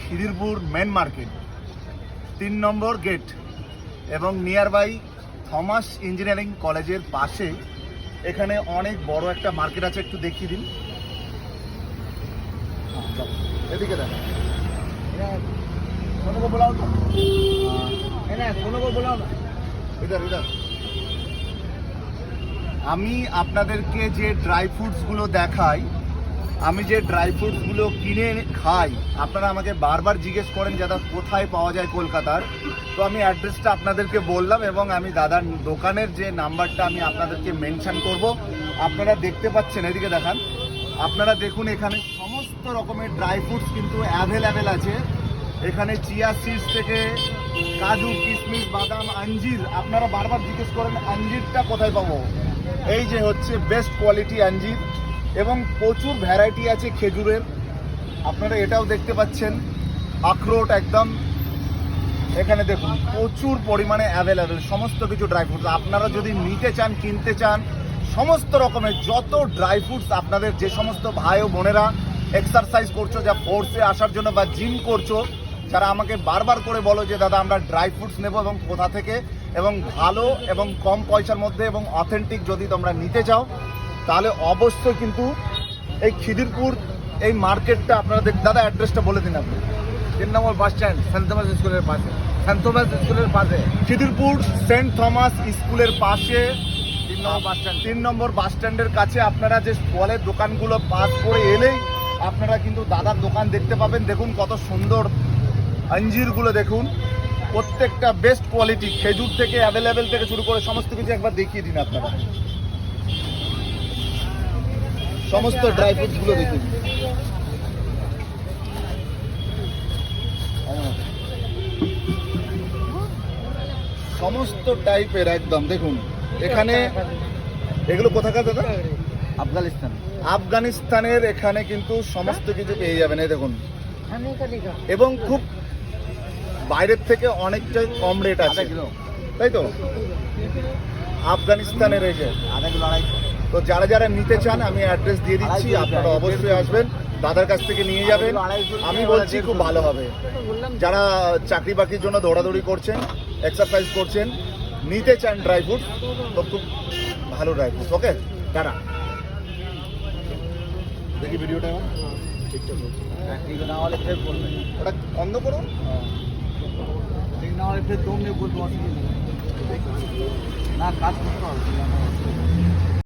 Khidirpur main market 3 নম্বর gate এবং near by Thomas engineering কলেজের পাশে এখানে অনেক বড় একটা মার্কেট আছে। একটু দেখিয়ে দিন, এদিকে দেখা বলাও তো বলাও না ইধার ইধার। আমি আপনাদেরকে যে ড্রাই ফ্রুটসগুলো দেখাই, আমি যে ড্রাই ফ্রুটসগুলো কিনে খাই, আপনারা আমাকে বারবার জিজ্ঞেস করেন দাদা কোথায় পাওয়া যায় কলকাতার। তো আমি অ্যাড্রেসটা আপনাদেরকে বললাম এবং আমি দাদার দোকানের যে নাম্বারটা আমি আপনাদেরকে মেনশন করব। আপনারা দেখতে পাচ্ছেন, এদিকে দেখান, আপনারা দেখুন এখানে সমস্ত রকমের ড্রাই ফ্রুটস কিন্তু অ্যাভেলেবেল আছে। এখানে চিয়া সিডস থেকে কাজু, কিশমিশ, বাদাম, আঞ্জির। আপনারা বারবার জিজ্ঞেস করেন আঞ্জিরটা কোথায় পাবো। এই যে হচ্ছে বেস্ট কোয়ালিটি আঞ্জির এবং প্রচুর ভ্যারাইটি আছে খেজুরের। আপনারা এটাও দেখতে পাচ্ছেন, আখরোট একদম এখানে দেখুন প্রচুর পরিমাণে অ্যাভেলেবেল সমস্ত কিছু ড্রাই ফ্রুটস। আপনারা যদি নিতে চান, কিনতে চান, সমস্ত রকমের যত ড্রাই ফ্রুটস আপনাদের যে সমস্ত ভাই ও বোনেরা এক্সারসাইজ করছো, যা ফোর্সে আসার জন্য বা জিম করছো, যারা আমাকে বারবার করে বলো যে দাদা আমরা ড্রাই ফ্রুটস নেবো এবং কোথা থেকে, এবং ভালো এবং কম পয়সার মধ্যে এবং অথেন্টিক যদি তোমরা নিতে চাও, তাহলে অবশ্যই কিন্তু এই খিদিরপুর এই মার্কেটটা আপনারা দাদা অ্যাড্রেসটা বলে দিন আপনি। 3 নম্বর বাস স্ট্যান্ড, সেন্ট থমাস স্কুলের পাশে। সেন্ট থমাস স্কুলের পাশে খিদিরপুর সেন্ট থমাস স্কুলের পাশে 3 নম্বর বাস স্ট্যান্ড। 3 নম্বর বাস স্ট্যান্ডের কাছে আপনারা যে ফলের দোকানগুলো পাস করে এলেই আপনারা কিন্তু দাদার দোকান দেখতে পাবেন। দেখুন কত সুন্দর আঞ্জিরগুলো, দেখুন প্রত্যেকটা বেস্ট কোয়ালিটি, খেজুর থেকে অ্যাভেলেবেল থেকে শুরু করে সমস্ত কিছু একবার দেখিয়ে দিন আপনারা। সমস্ত ড্রাই ফ্রুটসগুলো দেখুন, সমস্ত টাইপের একদম দেখুন। এখানে এগুলো কোথাকার দাদা? আফগানিস্তান। আফগানিস্তানের। এখানে কিন্তু সমস্ত কিছু পেয়ে যাবেন, এই দেখুন, এবং খুব বাইরের থেকে অনেকটাই কম রেট আছে, তাই তো? আফগানিস্তানের এই যে আধা কিলো 250। তো যারা যারা নিতে চান আমি অ্যাড্রেস দিয়ে দিচ্ছি, আপনারা অবশ্যই আসবেন, দাদার কাছ থেকে নিয়ে যাবেন। আমি বলছি খুব ভালো হবে। যারা চাকরি বাকরির জন্য দৌড়াদৌড়ি করছেন, এক্সারসাইজ করছেন, নিতে চান ড্রাই ফ্রুট, তো খুব ভালো ড্রাই ফ্রুট। ওকে টাটা। দেখি ভিডিওটা আমার ঠিকঠাক ঠিক না হলে ফের করবে, ওটা বন্ধ করো। ঠিক না হলে ফের দম নিয়ে বলতে অসুবিধা না, কাজ করতে হবে।